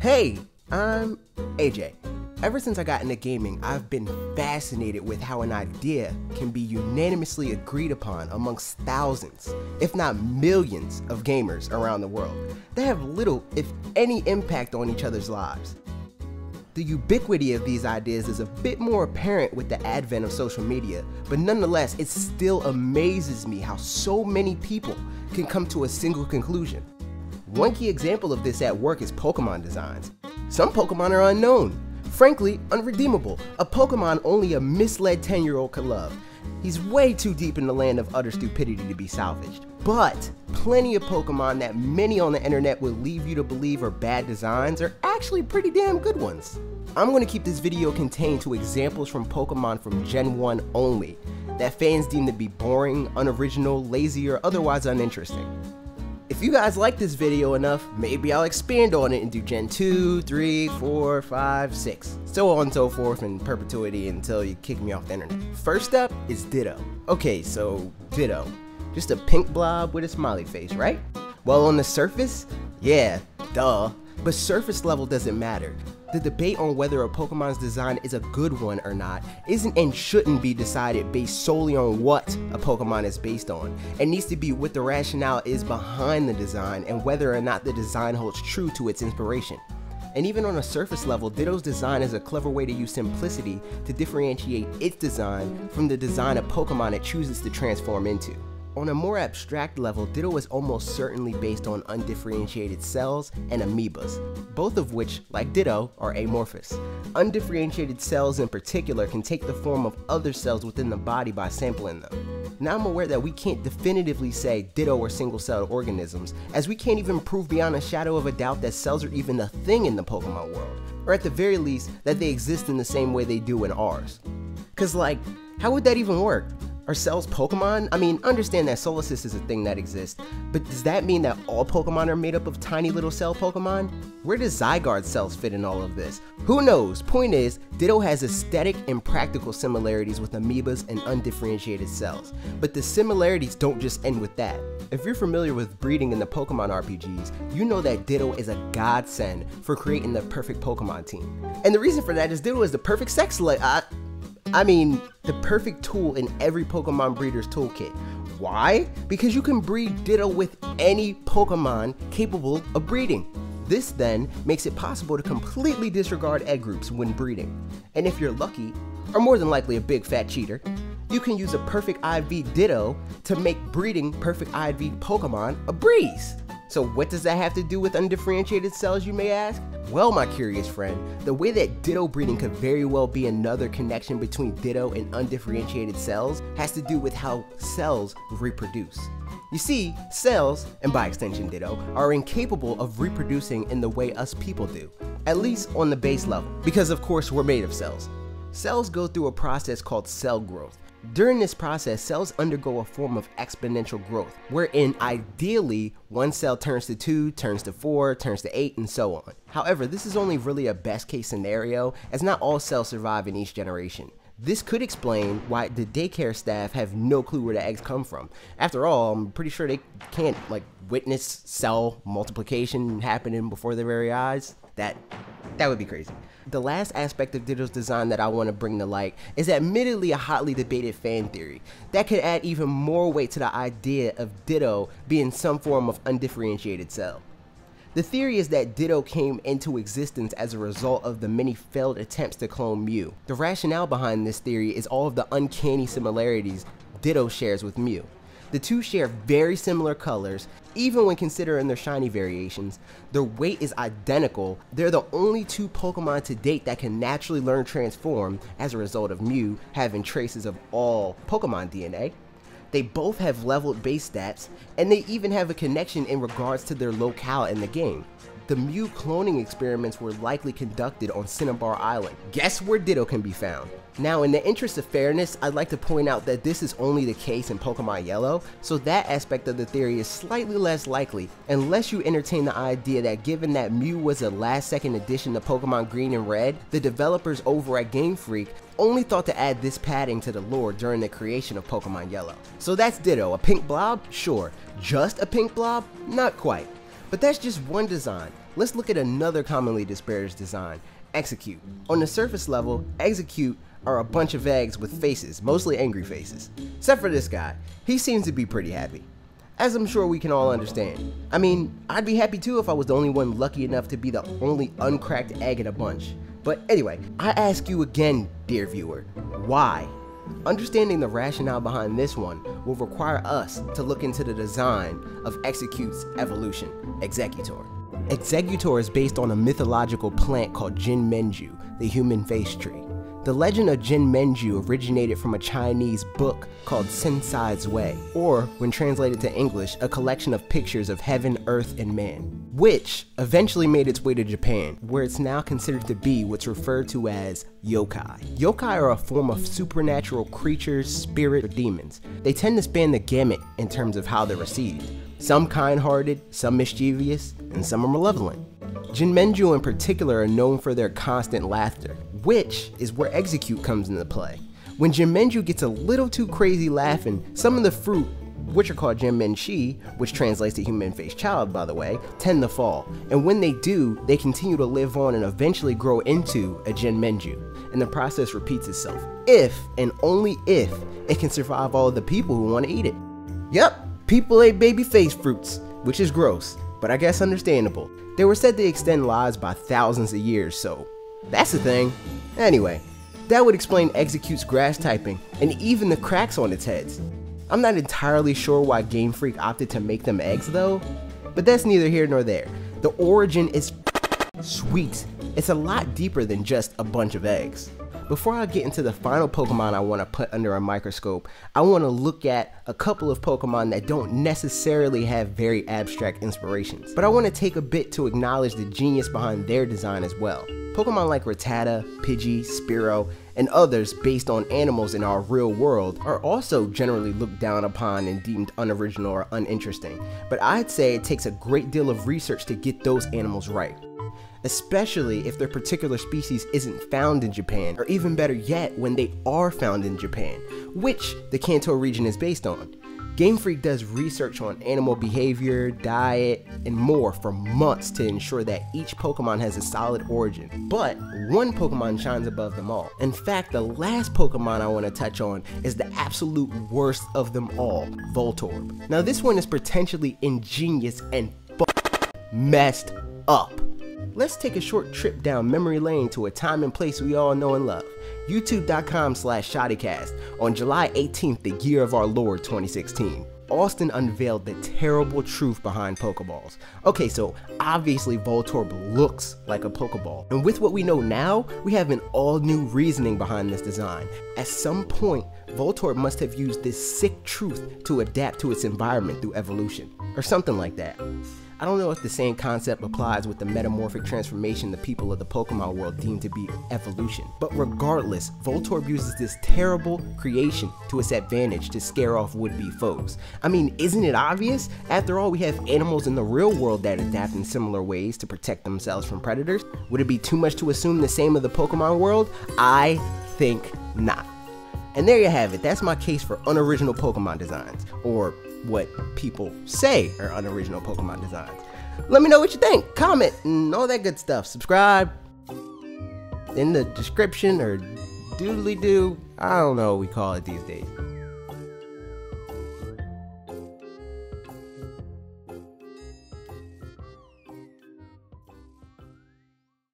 Hey, I'm AJ. Ever since I got into gaming, I've been fascinated with how an idea can be unanimously agreed upon amongst thousands, if not millions, of gamers around the world that have little, if any, impact on each other's lives. The ubiquity of these ideas is a bit more apparent with the advent of social media, but nonetheless, it still amazes me how so many people can come to a single conclusion. One key example of this at work is Pokemon designs. Some Pokemon are unknown, frankly unredeemable, a Pokemon only a misled 10-year-old could love. He's way too deep in the land of utter stupidity to be salvaged. But plenty of Pokemon that many on the internet would leave you to believe are bad designs are actually pretty damn good ones. I'm going to keep this video contained to examples from Pokemon from Gen 1 only, that fans deem to be boring, unoriginal, lazy, or otherwise uninteresting. If you guys like this video enough, maybe I'll expand on it and do Gen 2, 3, 4, 5, 6, so on and so forth in perpetuity until you kick me off the internet. First up is Ditto. Okay, so Ditto. Just a pink blob with a smiley face, right? Well, on the surface, yeah, duh. But surface level doesn't matter. The debate on whether a Pokemon's design is a good one or not isn't and shouldn't be decided based solely on what a Pokemon is based on. It needs to be what the rationale is behind the design and whether or not the design holds true to its inspiration. And even on a surface level, Ditto's design is a clever way to use simplicity to differentiate its design from the design of Pokemon it chooses to transform into. On a more abstract level, Ditto is almost certainly based on undifferentiated cells and amoebas, both of which, like Ditto, are amorphous. Undifferentiated cells in particular can take the form of other cells within the body by sampling them. Now I'm aware that we can't definitively say Ditto are single-celled organisms, as we can't even prove beyond a shadow of a doubt that cells are even a thing in the Pokemon world, or at the very least, that they exist in the same way they do in ours. Cause like, how would that even work? Are cells Pokemon? I mean, understand that Solosis is a thing that exists, but does that mean that all Pokemon are made up of tiny little cell Pokemon? Where does Zygarde cells fit in all of this? Who knows? Point is, Ditto has aesthetic and practical similarities with amoebas and undifferentiated cells, but the similarities don't just end with that. If you're familiar with breeding in the Pokemon RPGs, you know that Ditto is a godsend for creating the perfect Pokemon team. And the reason for that is Ditto is the perfect sex the perfect tool in every Pokemon breeder's toolkit. Why? Because you can breed Ditto with any Pokemon capable of breeding. This then makes it possible to completely disregard egg groups when breeding. And if you're lucky, or more than likely a big fat cheater, you can use a perfect IV Ditto to make breeding perfect IV Pokemon a breeze. So what does that have to do with undifferentiated cells, you may ask? Well, my curious friend, the way that Ditto breeding could very well be another connection between Ditto and undifferentiated cells has to do with how cells reproduce. You see, cells, and by extension Ditto, are incapable of reproducing in the way us people do, at least on the base level, because of course we're made of cells. Cells go through a process called cell growth. During this process, cells undergo a form of exponential growth, wherein ideally, one cell turns to 2, turns to 4, turns to 8, and so on. However, this is only really a best case scenario, as not all cells survive in each generation. This could explain why the daycare staff have no clue where the eggs come from. After all, I'm pretty sure they can't, witness cell multiplication happening before their very eyes. That would be crazy. The last aspect of Ditto's design that I want to bring to light is admittedly a hotly debated fan theory that could add even more weight to the idea of Ditto being some form of undifferentiated cell. The theory is that Ditto came into existence as a result of the many failed attempts to clone Mew. The rationale behind this theory is all of the uncanny similarities Ditto shares with Mew. The two share very similar colors, even when considering their shiny variations. Their weight is identical. They're the only two Pokemon to date that can naturally learn Transform as a result of Mew having traces of all Pokemon DNA. They both have leveled base stats, and they even have a connection in regards to their locale in the game. The Mew cloning experiments were likely conducted on Cinnabar Island. Guess where Ditto can be found? Now, in the interest of fairness, I'd like to point out that this is only the case in Pokemon Yellow, so that aspect of the theory is slightly less likely, unless you entertain the idea that given that Mew was a last-second addition to Pokemon Green and Red, the developers over at Game Freak only thought to add this padding to the lore during the creation of Pokemon Yellow. So that's Ditto, a pink blob? Sure. Just a pink blob? Not quite. But that's just one design. let's look at another commonly disparaged design, Execute. On the surface level, Execute are a bunch of eggs with faces, mostly angry faces. Except for this guy, he seems to be pretty happy. As I'm sure we can all understand. I mean, I'd be happy too if I was the only one lucky enough to be the only uncracked egg in a bunch. But anyway, I ask you again, dear viewer, why? Understanding the rationale behind this one will require us to look into the design of Execute's evolution, Exeggutor. Exeggutor is based on a mythological plant called Jinmenju, the human face tree. The legend of Jinmenju originated from a Chinese book called Sensai's Way, or, when translated to English, a collection of pictures of heaven, earth, and man, which eventually made its way to Japan, where it's now considered to be what's referred to as yokai. Yokai are a form of supernatural creatures, spirit, or demons. They tend to span the gamut in terms of how they're received. Some kind-hearted, some mischievous, and some are malevolent. Jinmenju in particular are known for their constant laughter, which is where Execute comes into play. When Jinmenju gets a little too crazy laughing, some of the fruit, which are called Jinmenshi, which translates to human-faced child by the way, tend to fall. And when they do, they continue to live on and eventually grow into a Jinmenju. And the process repeats itself, if and only if it can survive all of the people who want to eat it. Yep, people ate baby face fruits, which is gross, but I guess understandable. They were said to extend lives by thousands of years, so that's the thing. Anyway, that would explain Execute's grass typing and even the cracks on its heads. I'm not entirely sure why Game Freak opted to make them eggs though, but that's neither here nor there. The origin is sweet. It's a lot deeper than just a bunch of eggs. Before I get into the final Pokemon I want to put under a microscope, I want to look at a couple of Pokemon that don't necessarily have very abstract inspirations, but I want to take a bit to acknowledge the genius behind their design as well. Pokemon like Rattata, Pidgey, Spearow, and others based on animals in our real world are also generally looked down upon and deemed unoriginal or uninteresting, but I'd say it takes a great deal of research to get those animals right. Especially if their particular species isn't found in Japan, or even better yet, when they are found in Japan, which the Kanto region is based on. Game Freak does research on animal behavior, diet, and more for months to ensure that each Pokemon has a solid origin, but one Pokemon shines above them all. In fact, the last Pokemon I want to touch on is the absolute worst of them all, Voltorb. Now this one is potentially ingenious and messed up. Let's take a short trip down memory lane to a time and place we all know and love. YouTube.com/ShoddyCast on July 18th, the year of our Lord 2016. Austin unveiled the terrible truth behind Pokeballs. Okay, so obviously Voltorb looks like a Pokeball, and with what we know now, we have an all-new reasoning behind this design. At some point, Voltorb must have used this sick truth to adapt to its environment through evolution, or something like that. I don't know if the same concept applies with the metamorphic transformation the people of the Pokemon world deem to be evolution. But regardless, Voltorb uses this terrible creation to its advantage to scare off would-be foes. I mean, isn't it obvious? After all, we have animals in the real world that adapt in similar ways to protect themselves from predators. Would it be too much to assume the same of the Pokemon world? I think not. And there you have it. That's my case for unoriginal Pokemon designs, or what people say are unoriginal Pokemon designs. Let me know what you think, comment, and all that good stuff. Subscribe in the description, or doodly-doo, I don't know what we call it these days.